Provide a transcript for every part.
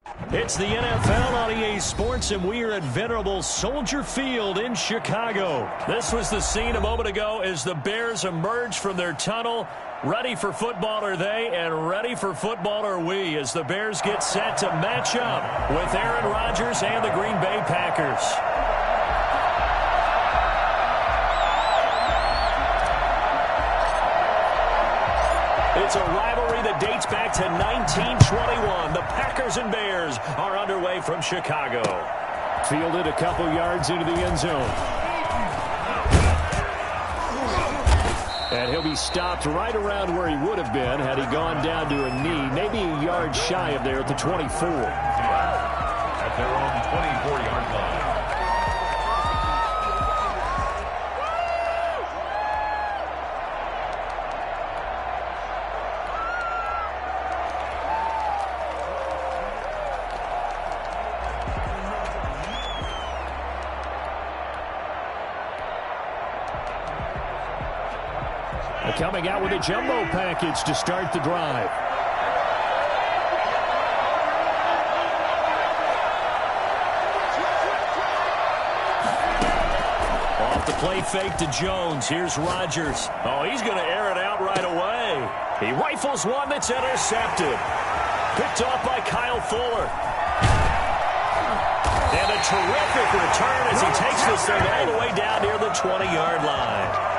It's the NFL on EA Sports, and we are at venerable Soldier Field in Chicago. This was the scene a moment ago as the Bears emerged from their tunnel. Ready for football are they, and ready for football are we, as the Bears get set to match up with Aaron Rodgers and the Green Bay Packers. It's a rivalry that dates back to 1921. The Packers and Bears are underway from Chicago. Fielded a couple yards into the end zone. And he'll be stopped right around where he would have been had he gone down to a knee, maybe a yard shy of there at the 24. At their own 24-yard line. Coming out with a jumbo package to start the drive. Off the play fake to Jones. Here's Rodgers. Oh, he's going to air it out right away. He rifles one that's intercepted. Picked off by Kyle Fuller. And a terrific return as he takes this thing all the way down near the 20-yard line.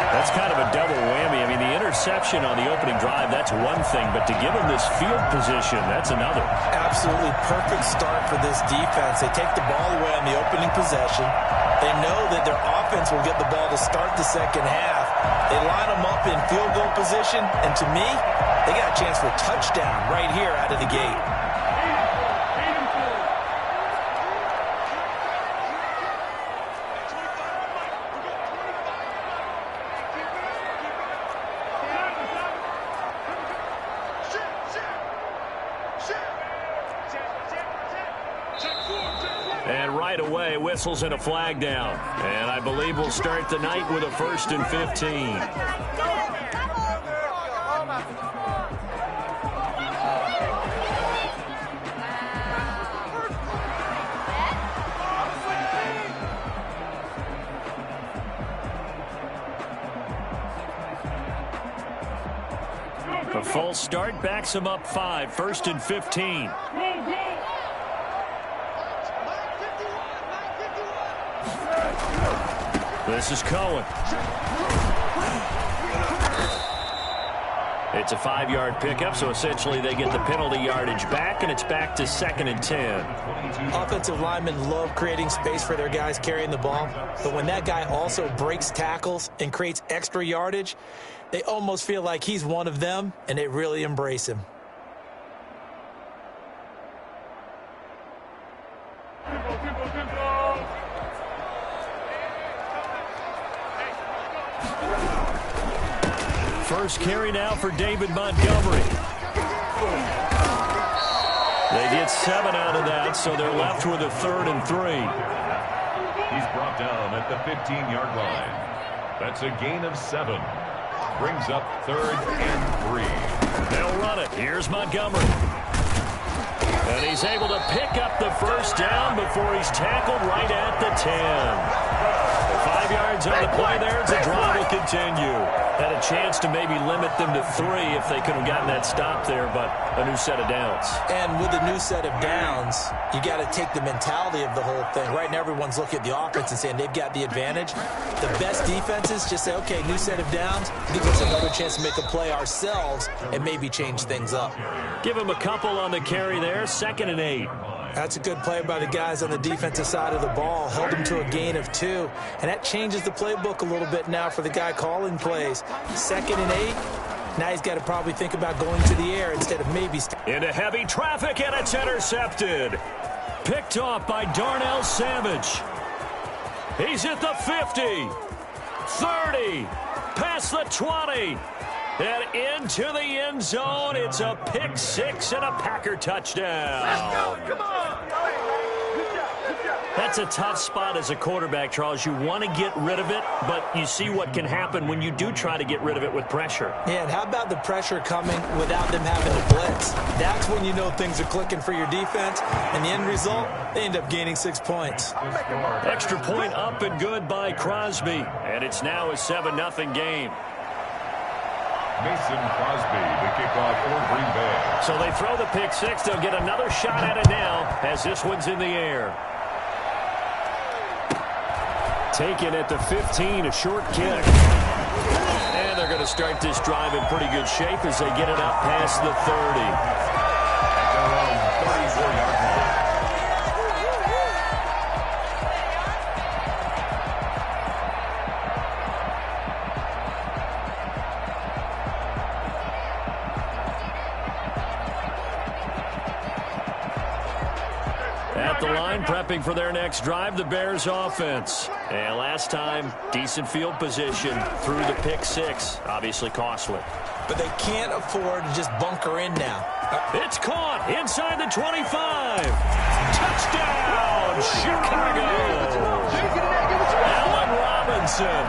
That's kind of a double whammy. I mean, the interception on the opening drive, that's one thing, but to give him this field position, that's another. Absolutely perfect start for this defense. They take the ball away on the opening possession. They know that their offense will get the ball to start the second half. They line them up in field goal position, and to me, they got a chance for a touchdown right here out of the gate. Whistles and a flag down. And I believe we'll start the night with a 1st and 15. A false start backs him up 5. 1st and 15. This is Cohen. It's a 5-yard pickup, so essentially they get the penalty yardage back, and it's back to 2nd and 10. Offensive linemen love creating space for their guys carrying the ball, but when that guy also breaks tackles and creates extra yardage, they almost feel like he's one of them, and they really embrace him. First carry now for David Montgomery. They get 7 out of that, so they're left with a 3rd and 3. He's brought down at the 15-yard line. That's a gain of 7. Brings up 3rd and 3. They'll run it. Here's Montgomery. And he's able to pick up the first down before he's tackled right at the 10. 5 yards on the play there. The drive will continue. Had a chance to maybe limit them to 3 if they could have gotten that stop there, but a new set of downs. And with a new set of downs, you got to take the mentality of the whole thing. Right now, everyone's looking at the offense and saying they've got the advantage. The best defenses just say, okay, new set of downs. Gives us another chance to make a play ourselves and maybe change things up. Give him a couple on the carry there. 2nd and 8. That's a good play by the guys on the defensive side of the ball. Held them to a gain of 2. And that changes the playbook a little bit now for the guy calling plays. 2nd and 8. Now he's got to probably think about going to the air instead of maybe... Into heavy traffic, and it's intercepted. Picked off by Darnell Savage. He's at the 50. 30. Past the 20. And into the end zone. It's a pick 6 and a Packer touchdown. Let's go. Come on. That's a tough spot as a quarterback, Charles. You want to get rid of it, but you see what can happen when you do try to get rid of it with pressure. Yeah, and how about the pressure coming without them having to blitz? That's when you know things are clicking for your defense, and the end result, they end up gaining 6 points. Extra point up and good by Crosby, and it's now a 7-0 game. Mason Crosby, the kickoff for Green Bay. So they throw the pick six. They'll get another shot at it now as this one's in the air. Taken at the 15, a short kick. And they're going to start this drive in pretty good shape as they get it up past the 30. At their own 34-yard line. At the line, prepping for their next drive, the Bears offense. And last time, decent field position through the pick six. Obviously costly. But they can't afford to just bunker in now. It's caught inside the 25. Touchdown, Chicago. Allen Robinson,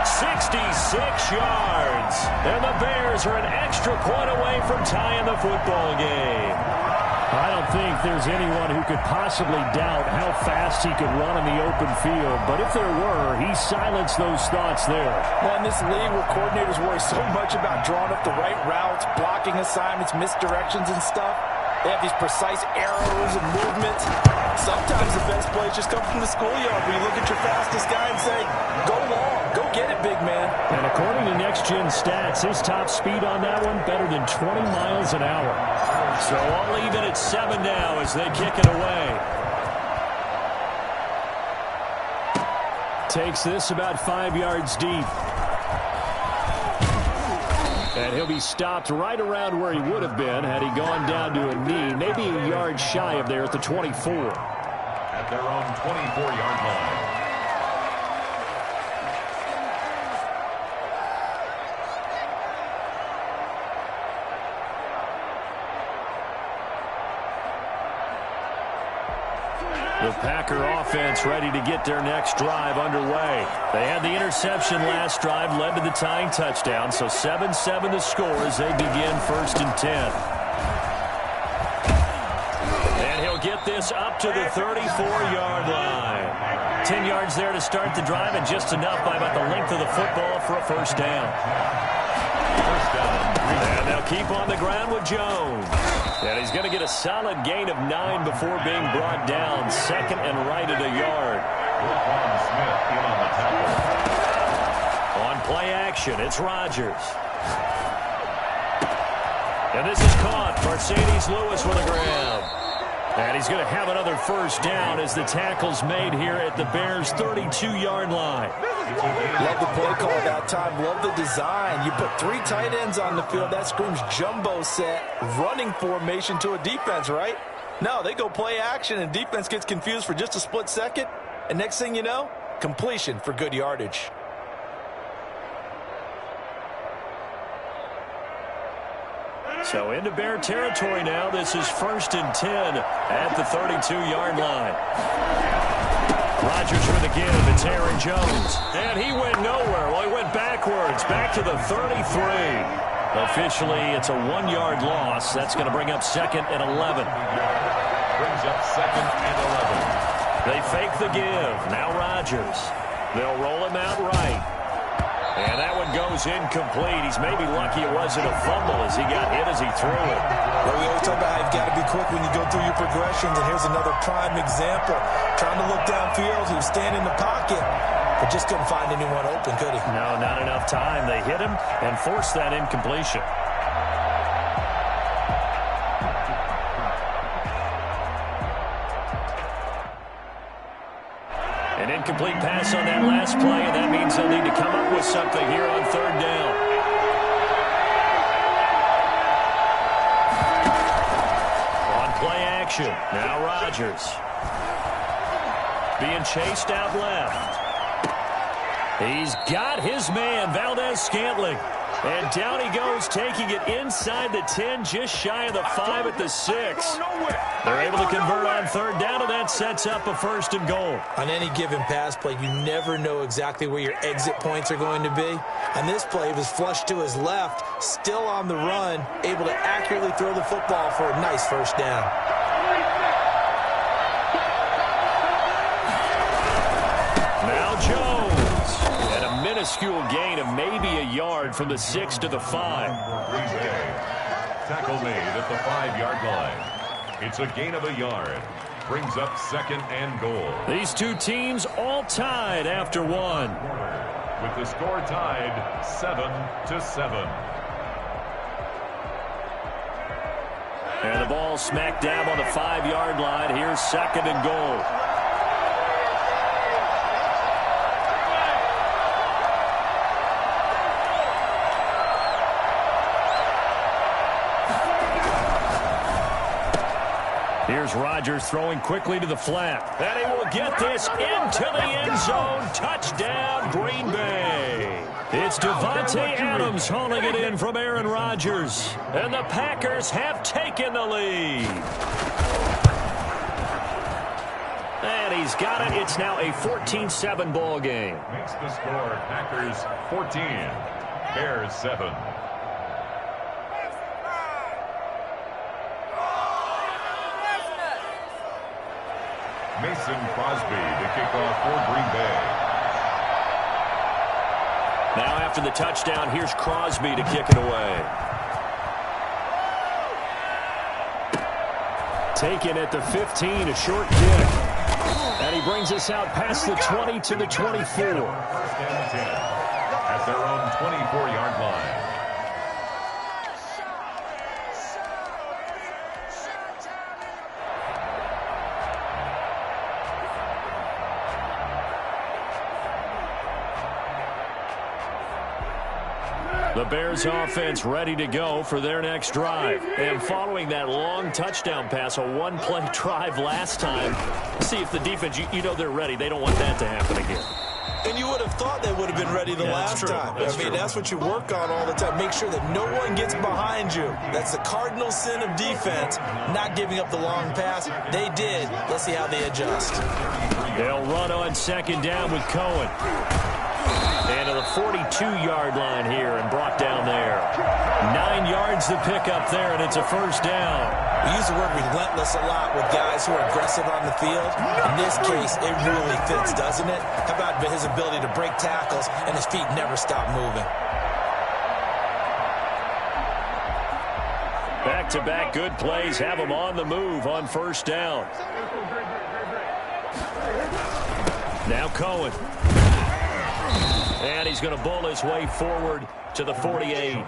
66 yards. And the Bears are an extra point away from tying the football game. I don't think there's anyone who could possibly doubt how fast he could run in the open field. But if there were, he silenced those thoughts there. Well, in this league where coordinators worry so much about drawing up the right routes, blocking assignments, misdirections and stuff, they have these precise arrows and movements. Sometimes the best plays just come from the schoolyard where you look at your fastest guy and say, go long, go get it, big man. And according to Next Gen Stats, his top speed on that one better than 20 miles an hour. So all even at 7 now as they kick it away. Takes this about 5 yards deep. And he'll be stopped right around where he would have been had he gone down to a knee, maybe a yard shy of there at the 24. At their own 24-yard line. The Packer offense ready to get their next drive underway. They had the interception last drive, led to the tying touchdown, so 7-7 the score as they begin 1st and 10. And he'll get this up to the 34-yard line. 10 yards there to start the drive, and just enough by about the length of the football for a first down. And they'll keep on the ground with Jones. And he's going to get a solid gain of 9 before being brought down. 2nd and right at a yard. Smith in on the tackle. On play action, it's Rodgers. And this is caught. Mercedes Lewis with a grab. And he's going to have another first down as the tackle's made here at the Bears' 32-yard line. Love the play call at that time. Love the design. You put 3 tight ends on the field. That screams jumbo set, running formation to a defense, right? No, they go play action, and defense gets confused for just a split second. And next thing you know, completion for good yardage. So into Bear territory now. This is 1st and 10 at the 32-yard line. Rodgers with a give. It's Aaron Jones. And he went nowhere. Well, he went backwards. Back to the 33. Officially, it's a 1-yard loss. That's going to bring up 2nd and 11. Brings up 2nd and 11. They fake the give. Now Rodgers. They'll roll him out right. And that one goes incomplete. He's maybe lucky it wasn't a fumble as he got hit as he threw it. Well, we always talk about how you've got to be quick when you go through your progressions, and here's another prime example. Trying to look downfield, he was standing in the pocket, but just couldn't find anyone open, could he? No, not enough time. They hit him and forced that incompletion. An incomplete pass on that last play, and that means they'll need to come up with something here on 3rd down. On play action, now Rodgers. Being chased out left. He's got his man, Valdez Scantling. And down he goes, taking it inside the 10, just shy of the 5 at the 6. They're able to convert on third down, and that sets up a first and goal. On any given pass play, you never know exactly where your exit points are going to be. And this play was flushed to his left, still on the run, able to accurately throw the football for a nice first down. Now Jones. And a minuscule gain of maybe a yard from the 6 to the 5. Tackle made at the 5-yard line. It's a gain of a yard. Brings up second and goal. These two teams all tied after one. With the score tied 7-7. And the ball smack dab on the 5-yard line. Here's second and goal. Here's Rodgers throwing quickly to the flat. And he will get this into the end zone. Touchdown, Green Bay. It's Devontae Adams hauling it in from Aaron Rodgers. And the Packers have taken the lead. And he's got it. It's now a 14-7 ball game. Makes the score Packers 14, Bears 7. Mason Crosby to kick off for Green Bay. Now after the touchdown, here's Crosby to kick it away. Taken at the 15, a short kick. And he brings us out past the 20 to the 24. First and 10 at their own 24-yard line. The Bears offense ready to go for their next drive. And following that long touchdown pass, a one-play drive last time, see if the defense, you know they're ready. They don't want that to happen again. And you would have thought they would have been ready the last time. That's what you work on all the time. Make sure that no one gets behind you. That's the cardinal sin of defense, not giving up the long pass. They did. Let's see how they adjust. They'll run on second down with Cohen. And to the 42-yard line here and brought down there. 9 yards to pick up there, and it's a first down. We use the word relentless a lot with guys who are aggressive on the field. In this case, it really fits, doesn't it? How about his ability to break tackles and his feet never stop moving? Back-to-back good plays have him on the move on first down. Now Cohen. And he's going to bowl his way forward to the 48.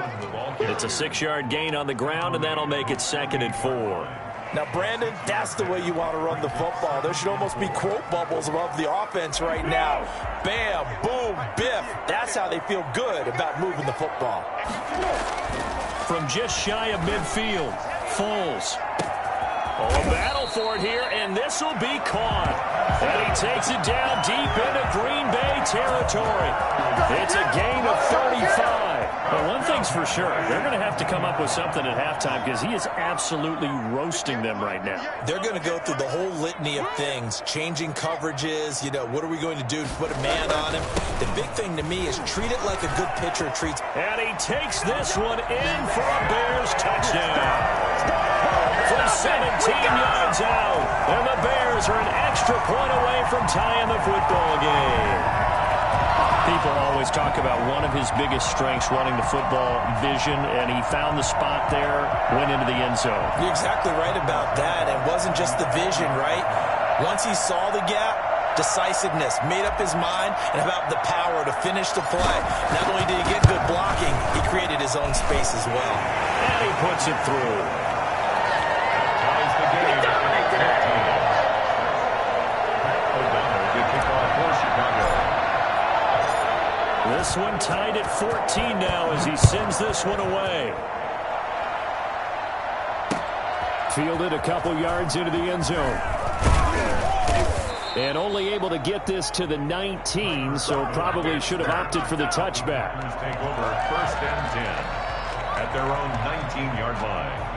It's a 6-yard gain on the ground, and that'll make it 2nd and 4. Now, Brandon, that's the way you want to run the football. There should almost be quote bubbles above the offense right now. Bam, boom, biff. That's how they feel good about moving the football. From just shy of midfield, Foles. Oh, a battle for it here, and this will be caught. And he takes it down deep into Green Bay territory. It's a gain of 35. But one thing's for sure, they're going to have to come up with something at halftime because he is absolutely roasting them right now. They're going to go through the whole litany of things, changing coverages, what are we going to do to put a man on him? The big thing to me is treat it like a good pitcher treats. And he takes this one in for a Bears touchdown. From 17 yards out. And the Bears are an extra point away from tying the football game. People always talk about one of his biggest strengths running the football, vision, and he found the spot there, went into the end zone. You're exactly right about that. It wasn't just the vision, right? Once he saw the gap, decisiveness, made up his mind, and about the power to finish the play. Not only did he get good blocking, he created his own space as well. And he puts it through. This one tied at 14 now as he sends this one away. Fielded a couple yards into the end zone. And only able to get this to the 19, so probably should have opted for the touchback. Take over 1st and 10 at their own 19-yard line.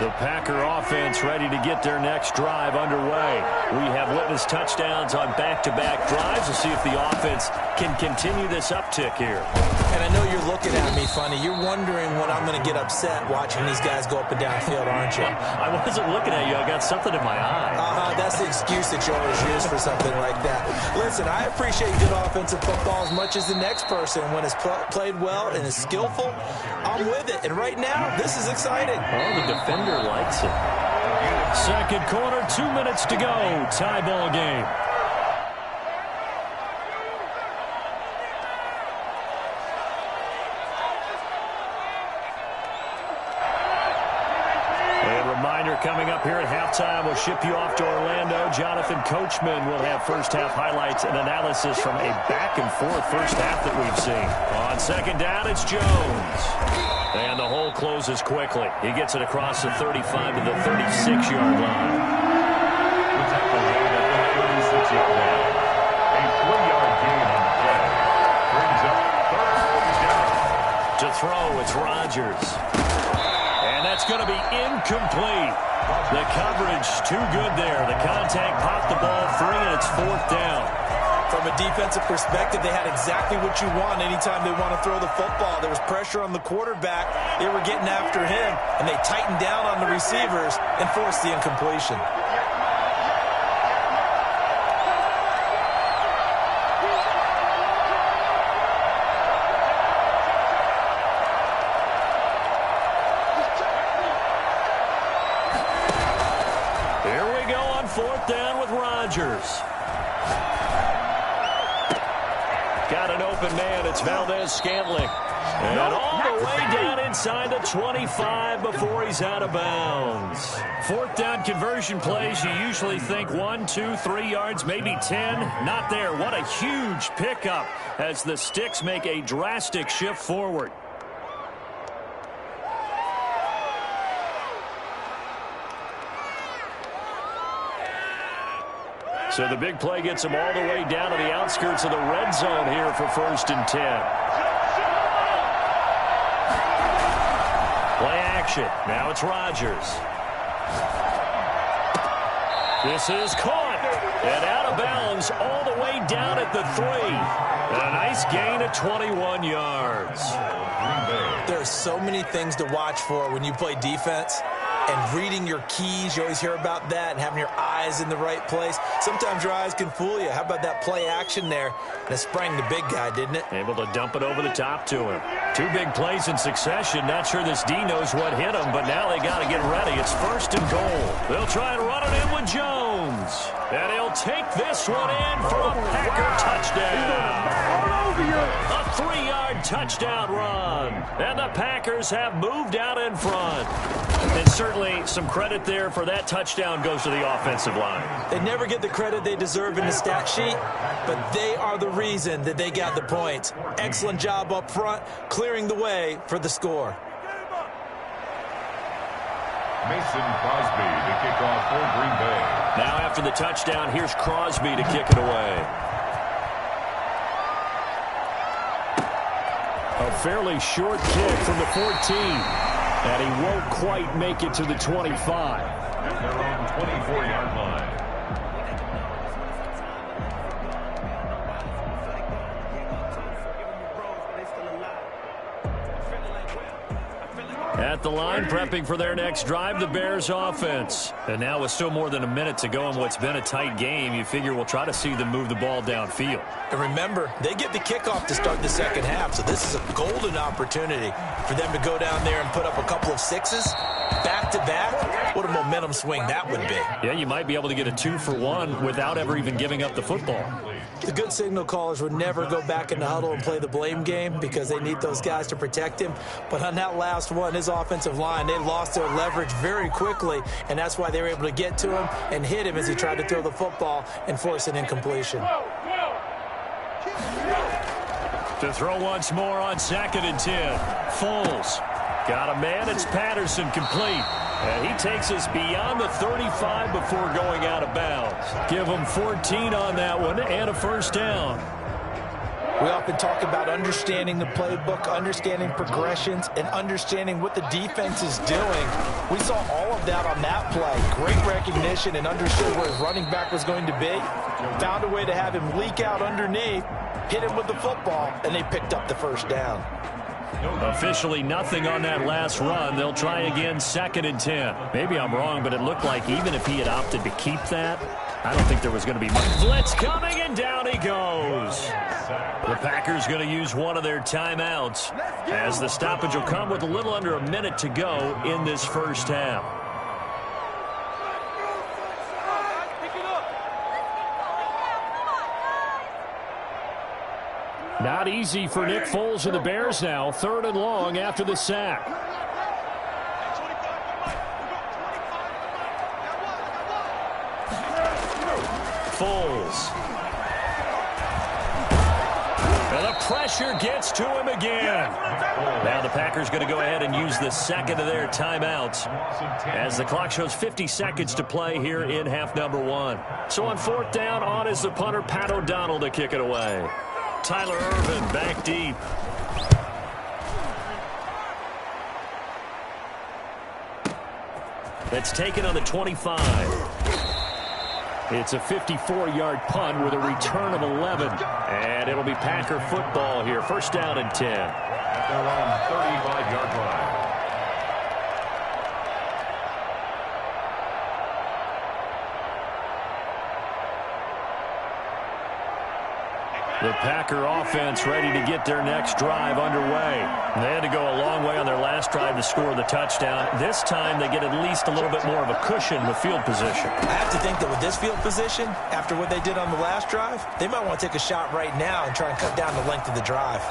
The Packer offense ready to get their next drive underway. We have witnessed touchdowns on back-to-back drives. We'll see if the offense can continue this uptick here. And I know you're looking at me funny. You're wondering when I'm going to get upset watching these guys go up and down field, aren't you? I wasn't looking at you. I got something in my eye. That's the excuse that you always use for something like that. Listen, I appreciate good offensive football as much as the next person. When it's played well and is skillful, I'm with it. And right now, this is exciting. Oh, the defender likes it. Second quarter, 2 minutes to go. Tie ball game. Coming up here at halftime, we'll ship you off to Orlando. Jonathan Coachman will have first-half highlights and analysis from a back-and-forth first half that we've seen. On second down, it's Jones. And the hole closes quickly. He gets it across the 35 to the 36-yard line. We'll take the lead at the 36-yard line. A 3-yard gain on the play. Brings up 3rd down. To throw, it's Rodgers. And that's going to be incomplete. The coverage too good there. The contact popped the ball free, and it's 4th down. From a defensive perspective, they had exactly what you want anytime they want to throw the football. There was pressure on the quarterback. They were getting after him, and they tightened down on the receivers and forced the incompletion. Got an open man. It's Valdez-Scantling. And all the way down inside the 25 before he's out of bounds. 4th down conversion plays, you usually think 1, 2, 3 yards, maybe 10. Not there. What a huge pickup as the Sticks make a drastic shift forward. So the big play gets him all the way down to the outskirts of the red zone here for 1st and 10. Play action. Now it's Rodgers. This is caught. And out of bounds all the way down at the 3. And a nice gain of 21 yards. There are so many things to watch for when you play defense. And reading your keys, you always hear about that, and having your eyes in the right place. Sometimes your eyes can fool you. How about that play action there? And it sprang the big guy, didn't it? Able to dump it over the top to him. 2 big plays in succession. Not sure this D knows what hit him, but now they got to get ready. It's 1st and goal. They'll try and run it in with Jones. And he'll take this one in for a Packer touchdown. A 3-yard touchdown run. And the Packers have moved out in front. And certainly some credit there for that touchdown goes to the offensive line. They never get the credit they deserve in the stat sheet, but they are the reason that they got the points. Excellent job up front, clearing the way for the score. Mason Crosby to kick off for Green Bay. Now after the touchdown, here's Crosby to kick it away. A fairly short kick from the 14. And he won't quite make it to the 25. At their own 24-yard line. At the line, prepping for their next drive, the Bears offense. And now with still more than a minute to go in what's been a tight game, you figure we'll try to see them move the ball downfield. And remember, they get the kickoff to start the second half, so this is a golden opportunity for them to go down there and put up a couple of 6s back-to-back. What a momentum swing that would be. Yeah, you might be able to get a 2-for-1 without ever even giving up the football. The good signal callers would never go back in the huddle and play the blame game because they need those guys to protect him. But on that last one, his offensive line, they lost their leverage very quickly, and that's why they were able to get to him and hit him as he tried to throw the football and force an incompletion. To throw once more on 2nd and 10. Foles. Got a man. It's Patterson complete. And he takes us beyond the 35 before going out of bounds. Give him 14 on that one and a first down. We often talk about understanding the playbook, understanding progressions, and understanding what the defense is doing. We saw all of that on that play. Great recognition and understood where his running back was going to be. Found a way to have him leak out underneath, hit him with the football, and they picked up the first down. Officially nothing on that last run. They'll try again, 2nd and 10. Maybe I'm wrong, but it looked like even if he had opted to keep that, I don't think there was going to be much. Blitz coming, and down he goes. The Packers going to use one of their timeouts as the stoppage will come with a little under a minute to go in this first half. Not easy for Nick Foles and the Bears now. 3rd and long after the sack. Foles. And the pressure gets to him again. Now the Packers going to go ahead and use the second of their timeouts as the clock shows 50 seconds to play here in half number 1. So on 4th down, on is the punter, Pat O'Donnell, to kick it away. Tyler Ervin back deep. That's taken on the 25. It's a 54-yard punt with a return of 11. And it'll be Packer football here. First down and 10. At their own 35-yard line. The Packer offense ready to get their next drive underway. They had to go a long way on their last drive to score the touchdown. This time they get at least a little bit more of a cushion with field position. I have to think that with this field position, after what they did on the last drive, they might want to take a shot right now and try and cut down the length of the drive.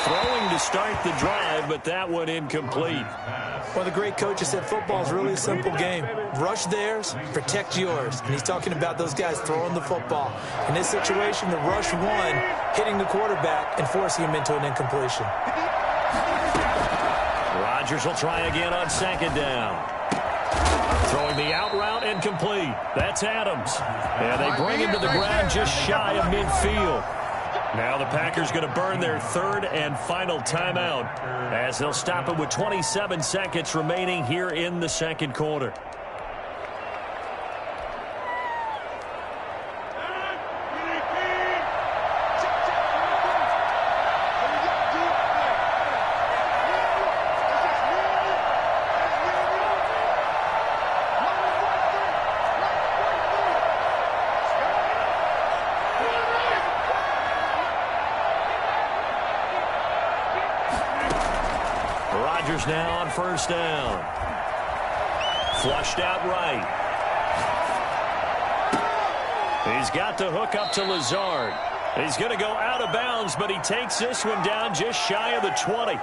Throwing to start the drive, but that one incomplete. Well, the great coach has said football is really a simple game. Rush theirs, protect yours. And he's talking about those guys throwing the football. In this situation, the rush won, hitting the quarterback and forcing him into an incompletion. Rodgers will try again on 2nd down. Throwing the out route and complete. That's Adams. And they bring him to the ground just shy of midfield. Now the Packers going to burn their 3rd and final timeout as they'll stop it with 27 seconds remaining here in the 2nd quarter. Rodgers now on 1st down. Flushed out right. He's got the hook up to Lazard. He's going to go out of bounds, but he takes this one down just shy of the 20.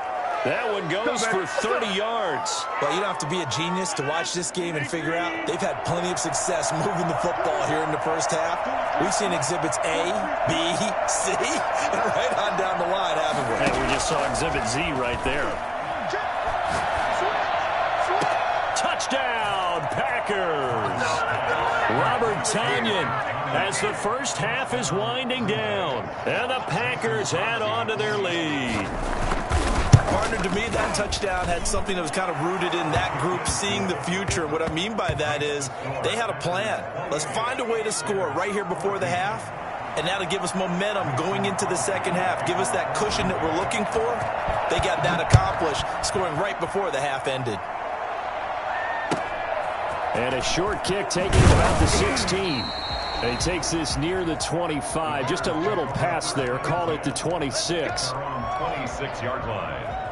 That one goes for 30 yards. Well, you don't have to be a genius to watch this game and figure out they've had plenty of success moving the football here in the first half. We've seen exhibits A, B, C, and right on down the line, haven't we? And we just saw exhibit Z right there. Touchdown, Packers. Robert Tonyan as the first half is winding down. And the Packers add on to their lead. Partner, to me, that touchdown had something that was kind of rooted in that group seeing the future. What I mean by that is they had a plan. Let's find a way to score right here before the half. And that'll give us momentum going into the second half. Give us that cushion that we're looking for. They got that accomplished, scoring right before the half ended. And a short kick taking it about the 16. And he takes this near the 25. Just a little pass there. Call it the 26. 26-yard line.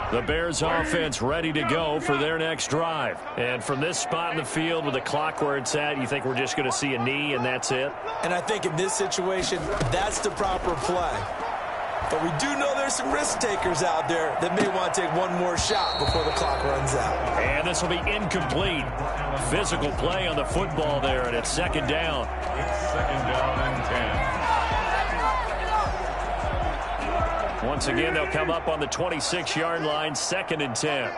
The Bears offense ready to go for their next drive. And from this spot in the field with the clock where it's at, you think we're just going to see a knee and that's it? And I think in this situation, that's the proper play. But we do know there's some risk takers out there that may want to take one more shot before the clock runs out. And this will be incomplete. Physical play on the football there, and it's second down. It's second down and 10. Once again, they'll come up on the 26-yard line, second and 10.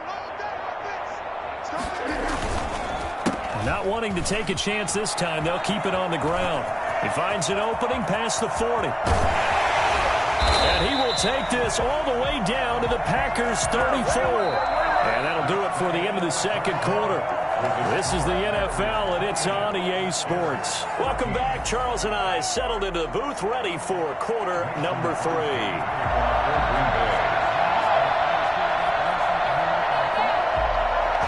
Not wanting to take a chance this time, they'll keep it on the ground. He finds an opening past the 40. And he will take this all the way down to the Packers' 34. And that'll do it for the end of the second quarter. This is the NFL, and it's on EA Sports. Welcome back. Charles and I settled into the booth, ready for quarter number 3.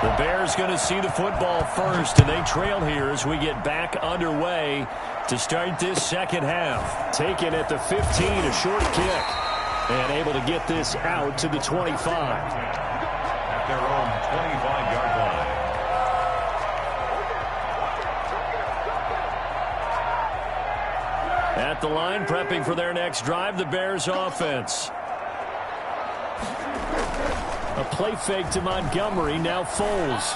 The Bears going to see the football first, and they trail here as we get back underway to start this second half. Taken at the 15, a short kick, and able to get this out to the 25. At their own 25-yard line. At the line, prepping for their next drive, the Bears offense. A play fake to Montgomery, now Foles.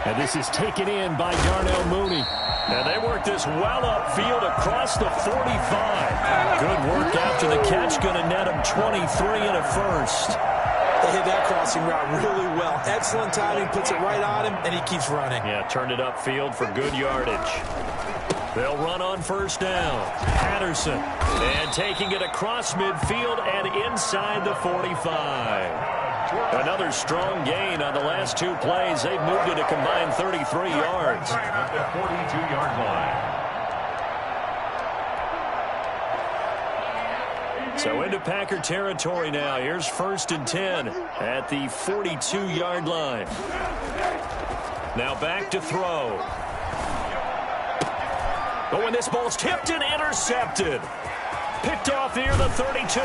And this is taken in by Darnell Mooney. And they work this well upfield across the 45. Good work after the catch, going to net him 23 and a first. They hit that crossing route really well. Excellent timing, puts it right on him, and he keeps running. Yeah, turned it upfield for good yardage. They'll run on first down. Patterson. And taking it across midfield and inside the 45. Another strong gain on the last two plays. They've moved it a combined 33 yards. At the 42-yard line. So into Packer territory now. Here's first and 10 at the 42-yard line. Now back to throw. Oh, and this ball's tipped and intercepted. Picked off near the 32.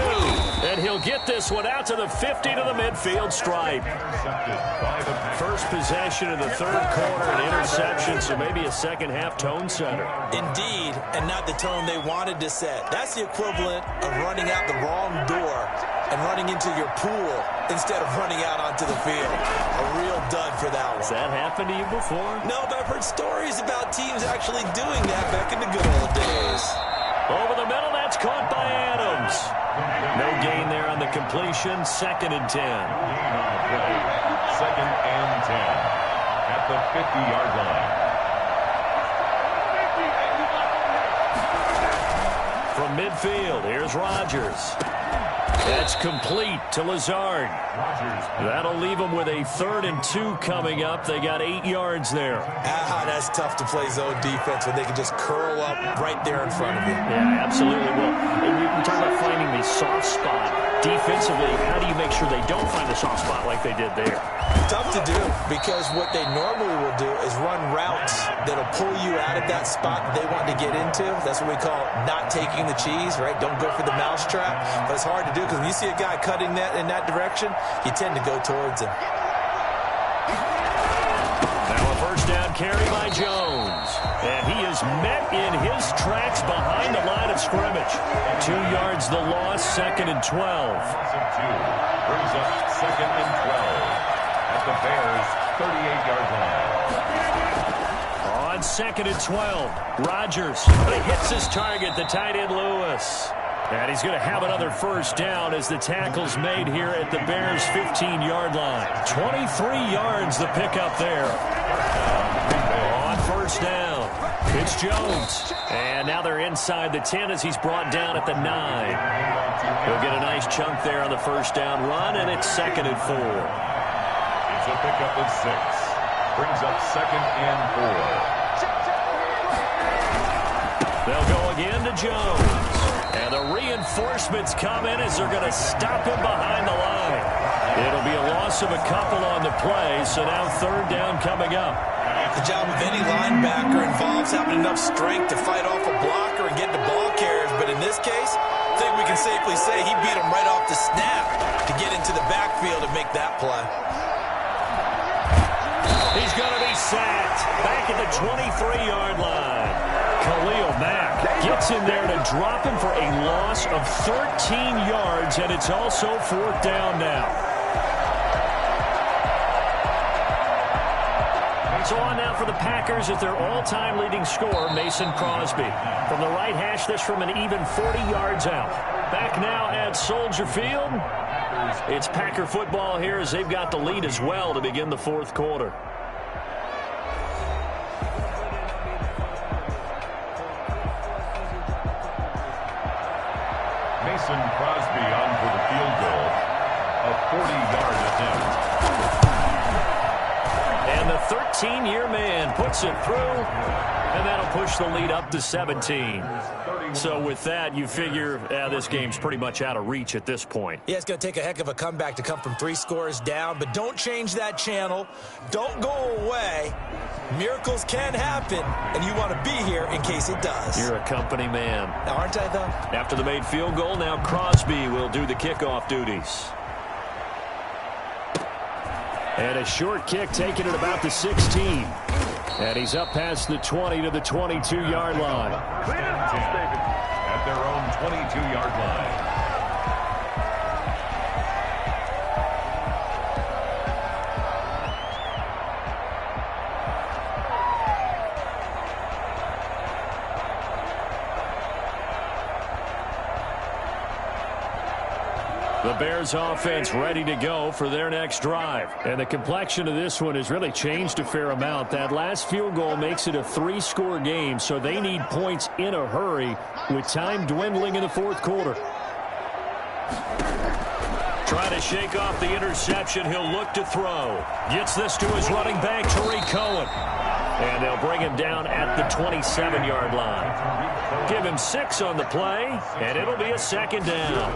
And he'll get this one out to the 50 to the midfield stripe. First possession of the third quarter, an interception, so maybe a second-half tone setter. Indeed, and not the tone they wanted to set. That's the equivalent of running out the wrong door and running into your pool instead of running out onto the field. A real dud for that one. Has that happened to you before? No, but I've heard stories about teams actually doing that back in the good old days. Over the middle, that's caught by Adams. No gain there on the completion. Second and 10. Gain on the play. Second and 10. At the 50-yard line. From midfield, here's Rodgers. That's complete to Lazard. That'll leave them with a 3rd and 2 coming up. They got 8 yards there. That's tough to play zone defense when they can just curl up right there in front of you. Yeah, absolutely. Well, we talk about finding the soft spot. Defensively, how do you make sure they don't find the soft spot like they did there? Tough to do, because what they normally will do is run routes that'll pull you out of that spot that they want to get into. That's what we call not taking the cheese, right? Don't go for the mousetrap. But it's hard to do, because when you see a guy cutting that in that direction, you tend to go towards him. Now a first down carry by Jones. And he is met in his tracks behind the line of scrimmage. 2 yards the loss, second and 12. Brings up second and 12 at the Bears' 38-yard line. On second and 12, Rodgers. But he hits his target, the tight end Lewis. And he's going to have another first down as the tackle's made here at the Bears' 15-yard line. 23 yards the pickup there. On first down, it's Jones. And now they're inside the 10 as he's brought down at the 9. He'll get a nice chunk there on the first down run, and it's second and 4. It's a pickup of 6. Brings up second and 4. They'll go again to Jones. And the reinforcements come in as they're going to stop him behind the line. It'll be a loss of a couple on the play, so now third down coming up. The job of any linebacker involves having enough strength to fight off a blocker and get the ball carriers, but in this case, I think we can safely say he beat him right off the snap to get into the backfield and make that play. He's going to be sacked back at the 23-yard line. Khalil Mack gets gets in there to drop him for a loss of 13 yards, and it's also 4th down now. So on now for the Packers at their all-time leading scorer, Mason Crosby. From the right hash, this from an even 40 yards out. Back now at Soldier Field. It's Packer football here as they've got the lead as well to begin the 4th quarter. Mason Crosby on for the field goal. A 40-yard attempt. And the 13-year man puts it through, and that'll push the lead up to 17. So with that, you figure this game's pretty much out of reach at this point. Yeah, it's going to take a heck of a comeback to come from 3 scores down, but don't change that channel. Don't go away. Miracles can happen, and you want to be here in case it does. You're a company man. Aren't I, though? After the made field goal, now Crosby will do the kickoff duties. And a short kick taken at about the 16. And he's up past the 20 to the 22-yard line. At their own 22-yard line. The Bears offense ready to go for their next drive. And the complexion of this one has really changed a fair amount. That last field goal makes it a 3-score game, so they need points in a hurry with time dwindling in the 4th quarter. Trying to shake off the interception. He'll look to throw. Gets this to his running back, Tariq Cohen. And they'll bring him down at the 27-yard line. Give him 6 on the play, and it'll be a 2nd down.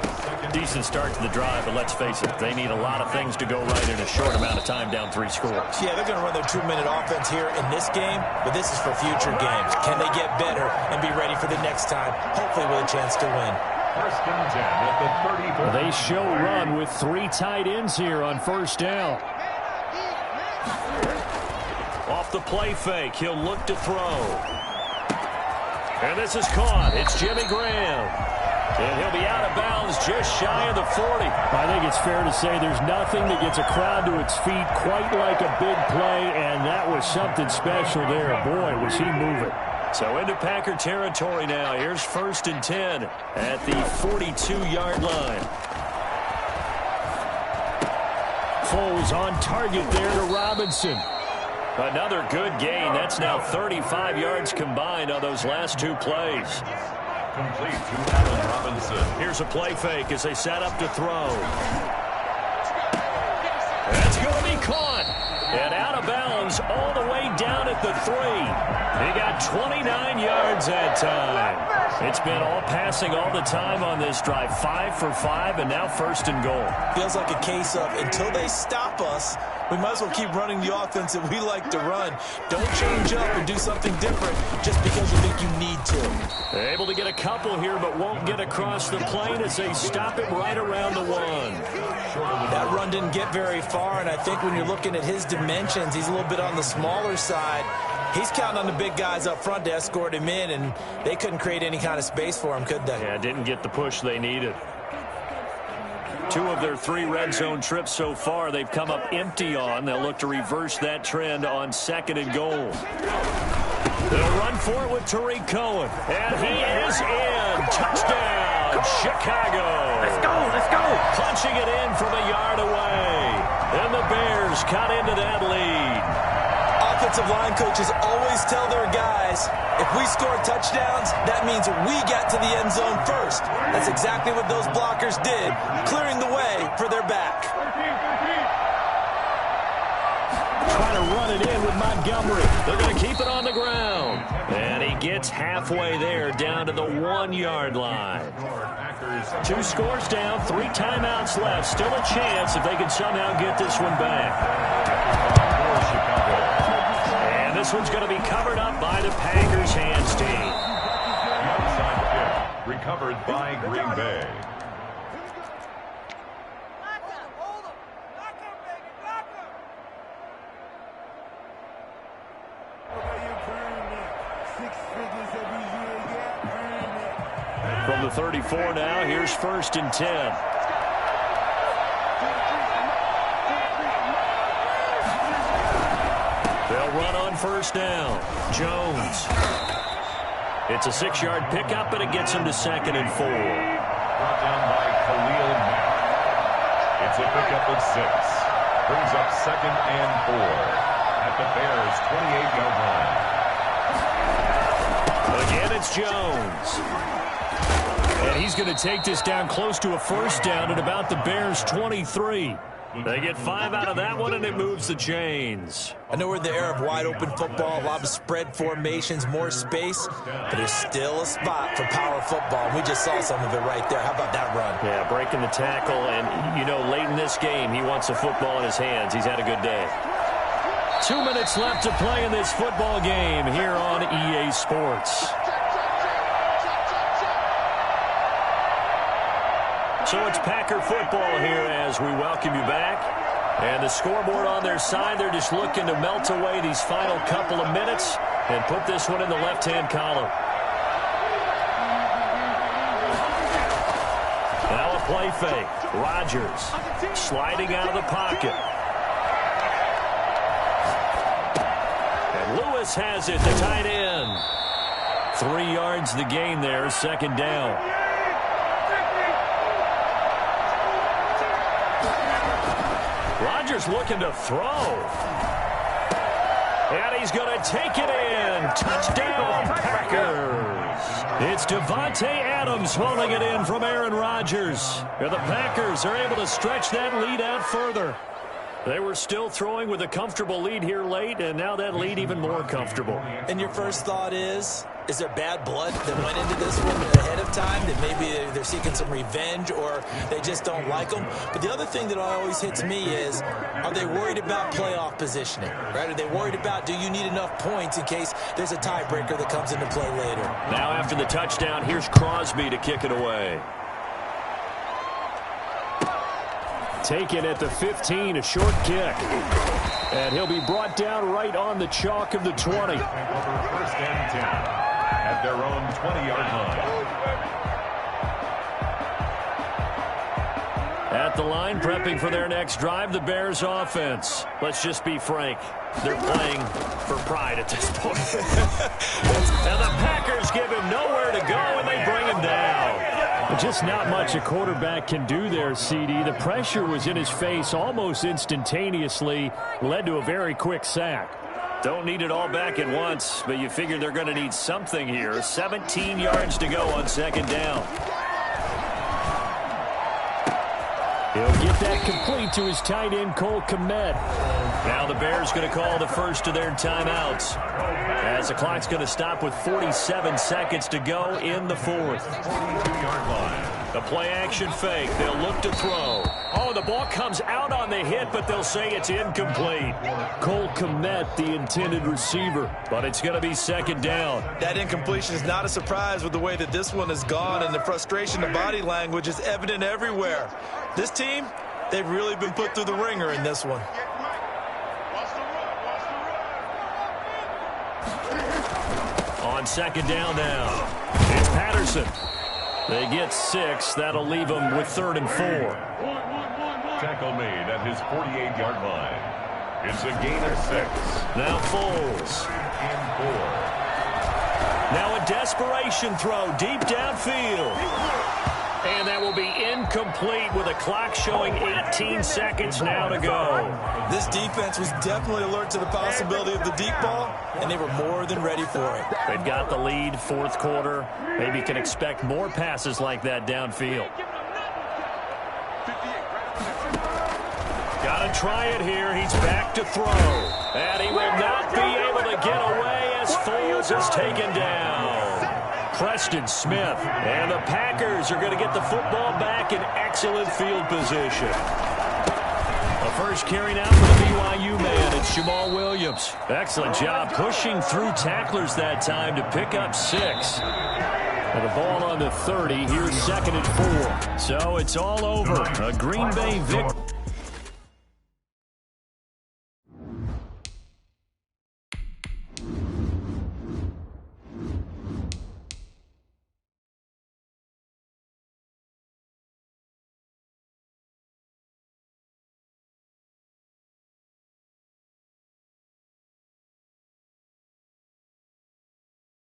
Decent start to the drive, but let's face it, they need a lot of things to go right in a short amount of time down 3 scores. Yeah, they're going to run their 2-minute offense here in this game, but this is for future games. Can they get better and be ready for the next time, hopefully with a chance to win? 1st and 10 at the 34. They show run with 3 tight ends here on 1st down. Off the play fake, he'll look to throw. And this is caught. It's Jimmy Graham. And he'll be out of bounds just shy of the 40. I think it's fair to say there's nothing that gets a crowd to its feet quite like a big play, and that was something special there. Boy, was he moving. So into Packer territory now. Here's 1st and 10 at the 42-yard line. Foles on target there to Robinson. Another good gain. That's now 35 yards combined on those last 2 plays. Complete to Allen Robinson. Here's a play fake as they set up to throw. That's going to be caught. And out of bounds all the way down at the 3. He got 29 yards that time. It's been all passing all the time on this drive. 5 for 5, and now 1st and goal. Feels like a case of until they stop us, we might as well keep running the offense that we like to run. Don't change up and do something different just because you think you need to. Able to get a couple here, but won't get across the plane as they stop him right around the 1. That run didn't get very far, and I think when you're looking at his dimensions, he's a little bit on the smaller side. He's counting on the big guys up front to escort him in, and they couldn't create any kind of space for him, could they? Yeah, didn't get the push they needed. 2 of their 3 red zone trips so far, they've come up empty on. They'll look to reverse that trend on 2nd and goal. They'll run for it with Tariq Cohen. And he is in. Touchdown, Chicago. Let's go, let's go. Punching it in from a yard away. And the Bears cut into that lead. Offensive line coaches always tell their guys, if we score touchdowns, that means we got to the end zone first. That's exactly what those blockers did, clearing the way for their back. Trying to run it in with Montgomery. They're going to keep it on the ground. And he gets halfway there, down to the 1-yard line. 2 scores down, 3 timeouts left. Still a chance if they can somehow get this one back. And this one's going to be covered up by the Packers hands team. Onside kick recovered by Green Bay. Six figures every year, yeah, earn it. From the 34 now, here's 1st and 10. They'll run on 1st down. Jones. It's a 6-yard pickup, and it gets him to 2nd and 4. Brought down by Khalil Mack. It's a pickup of 6. Brings up 2nd and 4 at the Bears' 28-yard line. Again, it's Jones. And he's going to take this down close to a 1st down at about the Bears' 23. They get 5 out of that one, and it moves the chains. I know we're in the era of wide-open football, a lot of spread formations, more space, but there's still a spot for power football. We just saw some of it right there. How about that run? Yeah, breaking the tackle, and, you know, late in this game, he wants the football in his hands. He's had a good day. 2 minutes left to play in this football game here on EA Sports. So it's Packer football here as we welcome you back. And the scoreboard on their side, they're just looking to melt away these final couple of minutes and put this one in the left-hand column. Now a play fake. Rodgers sliding out of the pocket. And Lewis has it, the tight end. 3 yards the gain there, 2nd down. Rodgers looking to throw. And he's going to take it in. Touchdown, Packers. It's Davante Adams holding it in from Aaron Rodgers. And the Packers are able to stretch that lead out further. They were still throwing with a comfortable lead here late, and now that lead even more comfortable. And your first thought is there bad blood that went into this one ahead of time, that maybe they're seeking some revenge or they just don't like them? But the other thing that always hits me is, are they worried about playoff positioning? Right? Are they worried about, do you need enough points in case there's a tiebreaker that comes into play later? Now after the touchdown, here's Crosby to kick it away. Taken at the 15, a short kick. And he'll be brought down right on the chalk of the 20. 1st and 10 at their own 20-yard line. At the line, prepping for their next drive, the Bears offense. Let's just be frank. They're playing for pride at this point. And the Packers give him nowhere to go, and they bring him down. Just not much a quarterback can do there, CD. The pressure was in his face almost instantaneously, led to a very quick sack. Don't need it all back at once, but you figure they're going to need something here. 17 yards to go on 2nd down. He'll get that complete to his tight end, Cole Kmet. Now the Bears going to call the first of their timeouts, as the clock's going to stop with 47 seconds to go in the 4th. 42-yard line. The play action fake. They'll look to throw. Oh, the ball comes out on the hit, but they'll say it's incomplete. Cole Kmet, the intended receiver. But it's going to be 2nd down. That incompletion is not a surprise with the way that this one has gone, and the frustration, the body language is evident everywhere. This team, they've really been put through the ringer in this one. On 2nd down now, it's Patterson. They get 6. That'll leave them with 3rd and 4. Tackle made at his 48-yard line. It's a gain of 6. Now Foles. And 4. Now a desperation throw deep downfield. And that will be incomplete with a clock showing 18 seconds now to go. This defense was definitely alert to the possibility of the deep ball, and they were more than ready for it. They've got the lead, 4th quarter. Maybe can expect more passes like that downfield. Got to try it here. He's back to throw. And he will not be able to get away as Foles is taken down. Preston Smith. And the Packers are going to get the football back in excellent field position. The first carry now for the BYU man. It's Jamal Williams. Excellent job pushing through tacklers that time to pick up 6. And the ball on the 30. Here's 2nd and 4. So it's all over. A Green Bay victory.